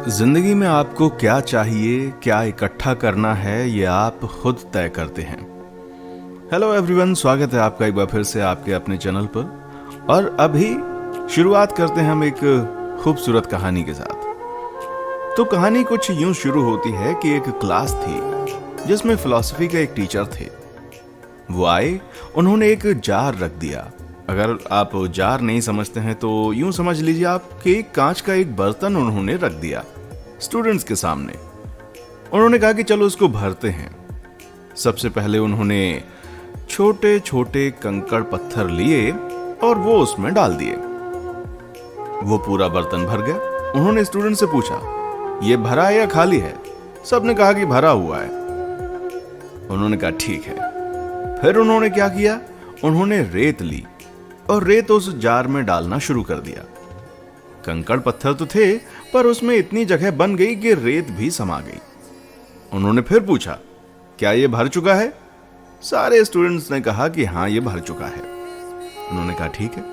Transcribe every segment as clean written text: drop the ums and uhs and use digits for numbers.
जिंदगी में आपको क्या चाहिए, क्या इकट्ठा करना है, ये आप खुद तय करते हैं। हेलो एवरीवन, स्वागत है आपका एक बार फिर से आपके अपने चैनल पर। और अभी शुरुआत करते हैं हम एक खूबसूरत कहानी के साथ। तो कहानी कुछ यूं शुरू होती है कि एक क्लास थी जिसमें फिलॉसफी के एक टीचर थे। वो आए, उन्होंने एक जार रख दिया। अगर आप जार नहीं समझते हैं तो यूं समझ लीजिए आप कि कांच का एक बर्तन उन्होंने रख दिया स्टूडेंट्स के सामने। उन्होंने कहा कि चलो इसको भरते हैं। सबसे पहले उन्होंने छोटे छोटे कंकड़ पत्थर लिए और वो उसमें डाल दिए। वो पूरा बर्तन भर गया। उन्होंने स्टूडेंट से पूछा, ये भरा है या खाली है? सबने कहा कि भरा हुआ है। उन्होंने कहा ठीक है। फिर उन्होंने क्या किया, उन्होंने रेत ली और रेत उस जार में डालना शुरू कर दिया। कंकड़ पत्थर तो थे पर उसमें इतनी जगह बन गई कि रेत भी समा गई। उन्होंने फिर पूछा, क्या ये भर चुका है? सारे स्टूडेंट्स ने कहा कि हाँ, ये भर चुका है। उन्होंने कहा ठीक है।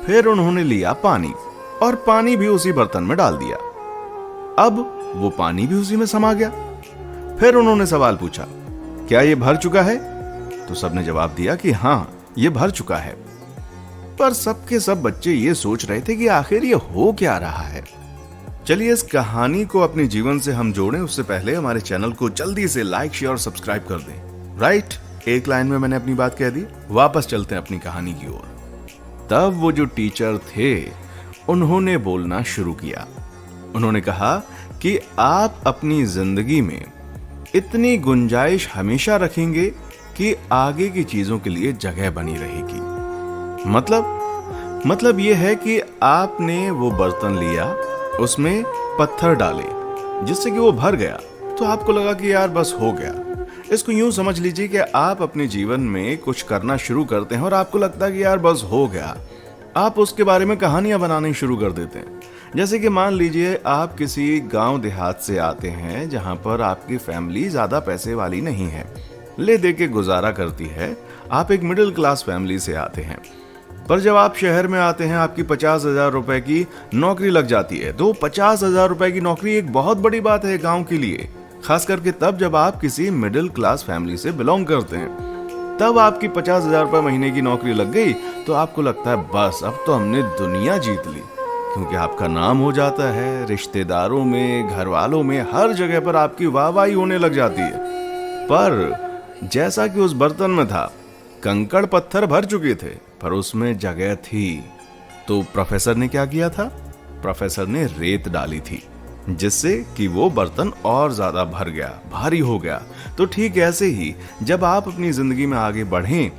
फिर उन्होंने लिया पानी और पानी भी उसी बर्तन में डाल दिया। अब वो पानी भी उसी में समा गया। फिर उन्होंने सवाल पूछा, क्या ये भर चुका है? तो सबने जवाब दिया कि हाँ, ये भर चुका है। पर सबके सब बच्चे ये सोच रहे थे कि आखिर ये हो क्या रहा है। चलिए इस कहानी को अपने जीवन से हम जोड़ें, उससे पहले हमारे चैनल को जल्दी से लाइक, शेयर और सब्सक्राइब कर दें। राइट, एक लाइन में मैंने अपनी बात कह दी। वापस चलते हैं अपनी कहानी की ओर। तब वो जो टीचर थे उन्होंने बोलना शुरू किया। उन्होंने कहा कि आप अपनी जिंदगी में इतनी गुंजाइश हमेशा रखेंगे कि आगे की चीजों के लिए जगह बनी रहेगी। मतलब ये है कि आपने वो बर्तन लिया, उसमें पत्थर डाले जिससे कि वो भर गया, तो आपको लगा कि यार बस हो गया। इसको यूं समझ लीजिए कि आप अपने जीवन में कुछ करना शुरू करते हैं और आपको लगता है कि यार बस हो गया। आप उसके बारे में कहानियां बनानी शुरू कर देते हैं। जैसे कि मान लीजिए आप किसी गांव देहात से आते हैं जहां पर आपकी फैमिली ज्यादा पैसे वाली नहीं है, ले दे के गुजारा करती है। आप एक मिडिल क्लास फैमिली से आते हैं, पर जब आप शहर में आते हैं आपकी 50,000 रुपए की नौकरी लग जाती है। तो 50,000 रुपए की नौकरी एक बहुत बड़ी बात है गांव के लिए, खास करके तब जब आप किसी मिडिल क्लास फैमिली से बिलोंग करते हैं। तब आपकी 50,000 रुपए महीने की नौकरी लग गई तो आपको लगता है बस अब तो हमने दुनिया जीत ली, क्योंकि आपका नाम हो जाता है। रिश्तेदारों में, घर वालों में, हर जगह पर आपकी वाहवाही होने लग जाती है। पर जैसा कि उस बर्तन में था, कंकड़ पत्थर भर चुके थे पर उसमें जगह थी। तो प्रोफेसर ने क्या किया था? प्रोफेसर ने रेत डाली थी जिससे कि वो बर्तन और ज्यादा भर गया, भारी हो गया। तो ठीक ऐसे ही जब आप अपनी जिंदगी में आगे बढ़ें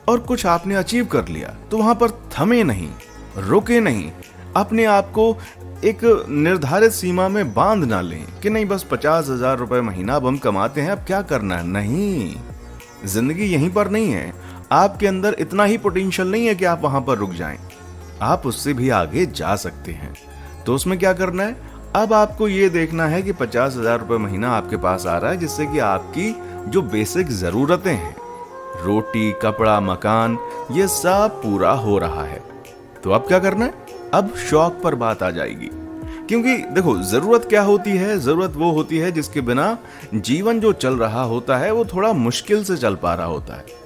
और कुछ आपने अचीव कर लिया तो वहां पर थमे नहीं, रुके नहीं, अपने आप को एक निर्धारित सीमा में बांध ना लें कि नहीं बस 50,000 रुपए महीना अब हम कमाते हैं, अब क्या करना है। नहीं, जिंदगी यहीं पर नहीं है। आपके अंदर इतना ही पोटेंशियल नहीं है कि आप वहां पर रुक जाएं। आप उससे भी आगे जा सकते हैं। तो उसमें क्या करना है? अब आपको ये देखना है कि 50,000 रुपए महीना आपके पास आ रहा है जिससे कि आपकी जो बेसिक जरूरतें हैं, रोटी, कपड़ा, मकान, ये सब पूरा हो रहा है। तो अब क्या करना है? अब शौक पर बात आ जाएगी। क्योंकि देखो, जरूरत क्या होती है? जरूरत वो होती है जिसके बिना जीवन जो चल रहा होता है वो थोड़ा मुश्किल से चल पा रहा होता है।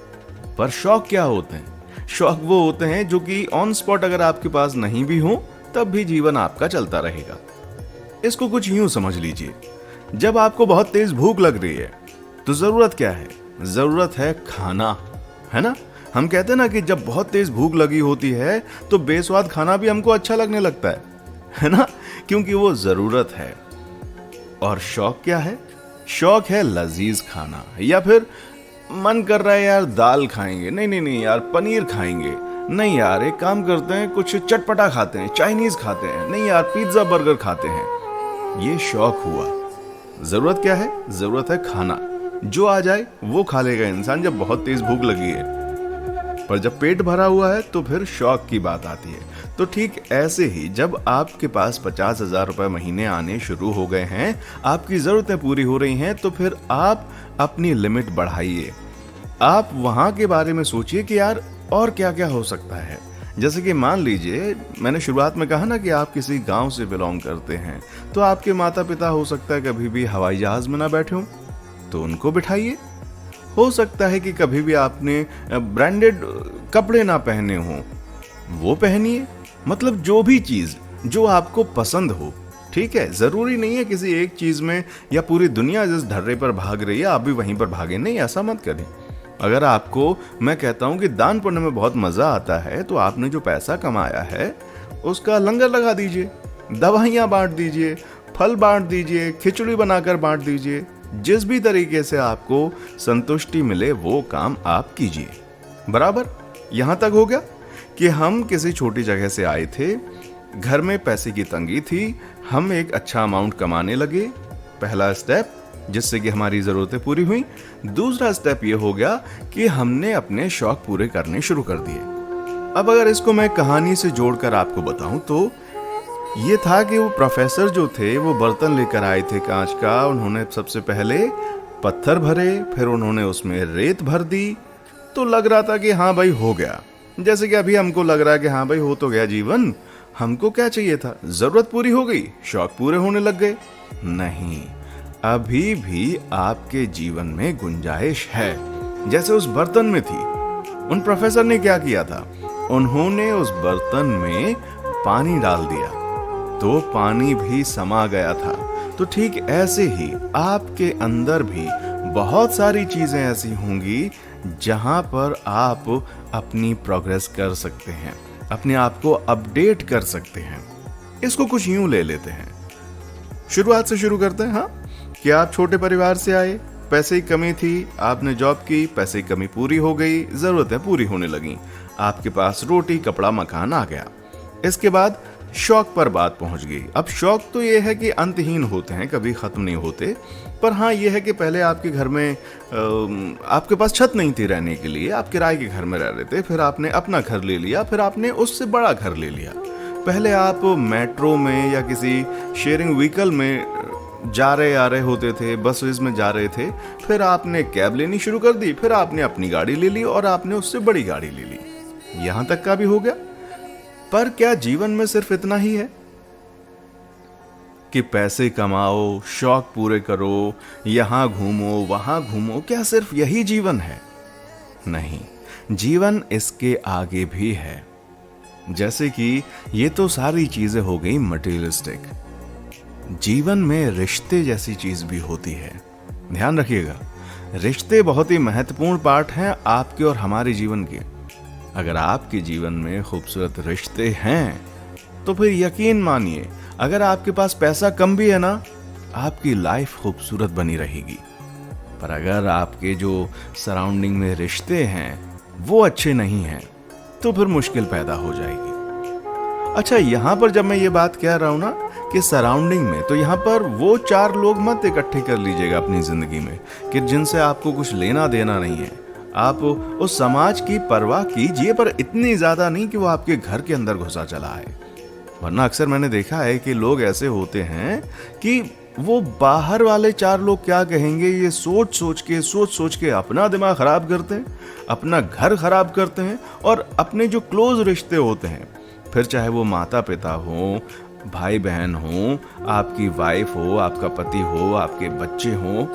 पर शौक क्या होते हैं? शौक वो होते हैं जो कि ऑन स्पॉट अगर आपके पास नहीं भी हो तब भी जीवन आपका चलता रहेगा। इसको कुछ यूं समझ लीजिए, जब आपको बहुत तेज भूख लग रही है तो जरूरत क्या है? जरूरत है खाना, है ना? हम कहते हैं ना कि जब बहुत तेज भूख लगी होती है तो बेस्वाद खाना भी हमको अच्छा लगने लगता है ना? क्योंकि वो जरूरत है। और शौक क्या है? शौक है लजीज खाना, या फिर मन कर रहा है यार दाल खाएंगे, नहीं यार पनीर खाएंगे, नहीं यार एक काम करते हैं कुछ चटपटा खाते हैं, चाइनीज खाते हैं, नहीं यार पिज्जा बर्गर खाते हैं। ये शौक हुआ। जरूरत क्या है? जरूरत है खाना। जो आ जाए वो खा लेगा इंसान जब बहुत तेज भूख लगी है। पर जब पेट भरा हुआ है तो फिर शौक की बात आती है। तो ठीक ऐसे ही जब आपके पास 50,000 रुपए महीने आने शुरू हो गए हैं, आपकी जरूरतें पूरी हो रही हैं, तो फिर आप अपनी लिमिट बढ़ाइए। आप वहां के बारे में सोचिए कि यार और क्या क्या हो सकता है। जैसे कि मान लीजिए मैंने शुरुआत में कहा ना कि आप किसी गांव से बिलोंग करते हैं, तो आपके माता पिता हो सकता है कभी भी हवाई जहाज में ना बैठे हों, तो उनको बिठाइए। हो सकता है कि कभी भी आपने ब्रांडेड कपड़े ना पहने हों, वो पहनिए। मतलब जो भी चीज जो आपको पसंद हो, ठीक है। जरूरी नहीं है किसी एक चीज में या पूरी दुनिया जिस ढर्रे पर भाग रही है आप भी वहीं पर भागे, नहीं, ऐसा मत करें। अगर आपको मैं कहता हूं कि दान पुण्य में बहुत मजा आता है, तो आपने जो पैसा कमाया है उसका लंगर लगा दीजिए, दवाइयां बांट दीजिए, फल बांट दीजिए, खिचड़ी बनाकर बांट दीजिए। जिस भी तरीके से आपको संतुष्टि मिले वो काम आप कीजिए। बराबर। यहां तक हो गया कि हम किसी छोटी जगह से आए थे, घर में पैसे की तंगी थी, हम एक अच्छा अमाउंट कमाने लगे। पहला स्टेप, जिससे कि हमारी जरूरतें पूरी हुई। दूसरा स्टेप ये हो गया कि हमने अपने शौक पूरे करने शुरू कर दिए। अब अगर इसको मैं कहानी से जोड़कर आपको बताऊं तो ये था कि वो प्रोफेसर जो थे वो बर्तन लेकर आए थे कांच का। उन्होंने सबसे पहले पत्थर भरे, फिर उन्होंने उसमें रेत भर दी, तो लग रहा था कि हाँ भाई हो गया। जैसे कि अभी हमको लग रहा है कि हाँ भाई हो तो गया जीवन, हमको क्या चाहिए था, जरूरत पूरी हो गई, शौक पूरे होने लग गए। नहीं, अभी भी आपके जीवन में गुंजाइश है, जैसे उस बर्तन में थी। उन प्रोफेसर ने क्या किया था, उन्होंने उस बर्तन में पानी डाल दिया तो पानी भी समा गया था। तो ठीक ऐसे ही आपके अंदर भी बहुत सारी चीजें ऐसी होंगी जहां पर आप अपनी प्रोग्रेस कर सकते हैं, अपने आप को अपडेट कर सकते हैं। इसको कुछ यूं ले लेते हैं, शुरुआत से शुरू करते हैं। हाँ, कि आप छोटे परिवार से आए, पैसे की कमी थी, आपने जॉब की, पैसे की कमी पूरी हो गई, जरूरतें पूरी होने लगी, आपके पास रोटी कपड़ा मकान आ गया। इसके बाद शौक पर बात पहुंच गई। अब शौक तो ये है कि अंतहीन होते हैं, कभी खत्म नहीं होते। पर हाँ, ये है कि पहले आपके घर में आपके पास छत नहीं थी रहने के लिए, आप किराए के घर में रह रहे थे, फिर आपने अपना घर ले लिया, फिर आपने उससे बड़ा घर ले लिया। पहले आप मेट्रो में या किसी शेयरिंग व्हीकल में जा रहे आ रहे होते थे, बसेस में जा रहे थे, फिर आपने कैब लेनी शुरू कर दी, फिर आपने अपनी गाड़ी ले ली और आपने उससे बड़ी गाड़ी ले ली। यहां तक का भी हो गया। पर क्या जीवन में सिर्फ इतना ही है कि पैसे कमाओ, शौक पूरे करो, यहां घूमो वहां घूमो? क्या सिर्फ यही जीवन है? नहीं, जीवन इसके आगे भी है। जैसे कि ये तो सारी चीजें हो गई मटेरियलिस्टिक। जीवन में रिश्ते जैसी चीज भी होती है। ध्यान रखिएगा, रिश्ते बहुत ही महत्वपूर्ण पार्ट हैं आपके और हमारे जीवन के। अगर आपके जीवन में खूबसूरत रिश्ते हैं तो फिर यकीन मानिए, अगर आपके पास पैसा कम भी है ना, आपकी लाइफ खूबसूरत बनी रहेगी। पर अगर आपके जो सराउंडिंग में रिश्ते हैं वो अच्छे नहीं हैं, तो फिर मुश्किल पैदा हो जाएगी। अच्छा, यहां पर जब मैं ये बात कह रहा हूं ना कि सराउंडिंग में, तो यहां पर वो 4 लोग मत इकट्ठे कर लीजिएगा अपनी जिंदगी में कि जिनसे आपको कुछ लेना देना नहीं है। आप उस समाज की परवाह कीजिए, पर इतनी ज्यादा नहीं कि वो आपके घर के अंदर घुसा चला है। वरना अक्सर मैंने देखा है कि लोग ऐसे होते हैं कि वो बाहर वाले 4 लोग क्या कहेंगे ये सोच सोच के अपना दिमाग खराब करते हैं, अपना घर खराब करते हैं, और अपने जो क्लोज रिश्ते होते हैं, फिर चाहे वो माता पिता हो, भाई बहन हो, आपकी वाइफ हो, आपका पति हो, आपके बच्चे हो,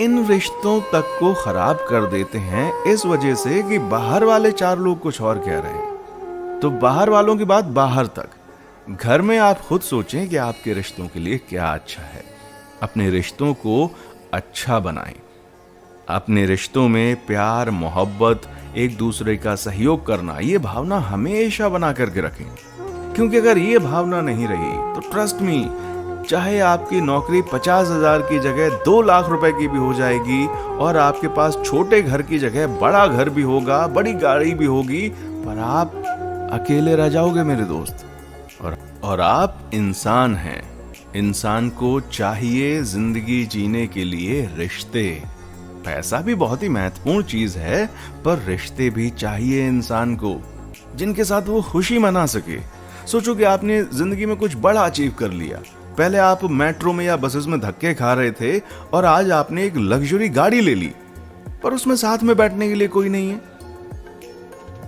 इन रिश्तों तक को खराब कर देते हैं इस वजह से कि बाहर वाले 4 लोग कुछ और कह रहे हैं। तो बाहर वालों की बात बाहर तक, घर में आप खुद सोचें कि आपके रिश्तों के लिए क्या अच्छा है। अपने रिश्तों को अच्छा बनाएं। अपने रिश्तों में प्यार, मोहब्बत, एक दूसरे का सहयोग करना, ये भावना हमेशा बना करके रखें। क्योंकि अगर ये भावना नहीं रही तो ट्रस्ट मी, चाहे आपकी नौकरी 50,000 की जगह 2 लाख रुपए की भी हो जाएगी और आपके पास छोटे घर की जगह बड़ा घर भी होगा, बड़ी गाड़ी भी होगी, पर आप अकेले रह जाओगे मेरे दोस्त। और आप इंसान हैं। इंसान को चाहिए जिंदगी जीने के लिए रिश्ते। पैसा भी बहुत ही महत्वपूर्ण चीज है, पर रिश्ते भी चाहिए इंसान को जिनके साथ वो खुशी मना सके। सोचो कि आपने जिंदगी में कुछ बड़ा अचीव कर लिया। पहले आप मेट्रो में या बसेस में धक्के खा रहे थे और आज आपने एक लग्जरी गाड़ी ले ली, पर उसमें साथ में बैठने के लिए कोई नहीं है।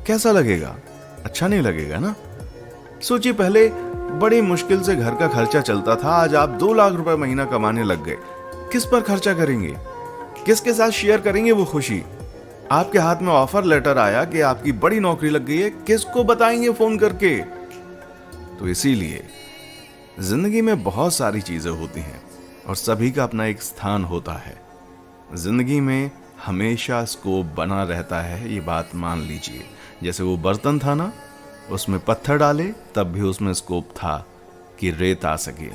कैसा लगेगा? अच्छा नहीं लगेगा ना। सोचिए, पहले बड़ी मुश्किल से घर का खर्चा चलता था, आज आप 2 लाख रुपए महीना कमाने लग गए। किस पर खर्चा करेंगे? किसके साथ शेयर करेंगे वो खुशी? आपके हाथ में ऑफर लेटर आया कि आपकी बड़ी नौकरी लग गई है, किसको बताएंगे फोन करके? तो इसीलिए जिंदगी में बहुत सारी चीजें होती हैं और सभी का अपना एक स्थान होता है। जिंदगी में हमेशा स्कोप बना रहता है, ये बात मान लीजिए। जैसे वो बर्तन था ना, उसमें पत्थर डाले तब भी उसमें स्कोप था कि रेत आ सके।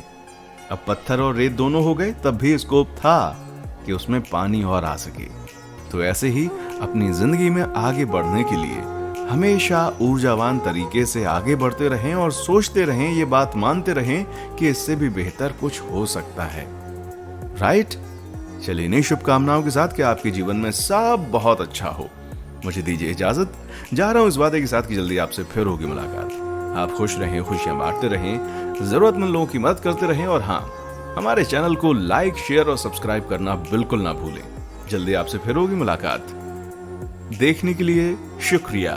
अब पत्थर और रेत दोनों हो गए तब भी स्कोप था कि उसमें पानी और आ सके। तो ऐसे ही अपनी जिंदगी में आगे बढ़ने के लिए हमेशा ऊर्जावान तरीके से आगे बढ़ते रहें और सोचते रहें, ये बात मानते रहें कि इससे भी बेहतर कुछ हो सकता है। राइट? चलिए, इन्हीं शुभकामनाओं के साथ कि आपके जीवन में सब बहुत अच्छा हो, मुझे दीजिए इजाजत। जा रहा हूं इस वादे के साथ कि जल्दी आपसे फिर होगी मुलाकात। आप खुश रहें, खुशियां बांटते रहें, जरूरतमंद लोगों की मदद करते रहें और हाँ, हमारे चैनल को लाइक, शेयर और सब्सक्राइब करना बिल्कुल ना भूलें। जल्दी आपसे फिर होगी मुलाकात। देखने के लिए शुक्रिया।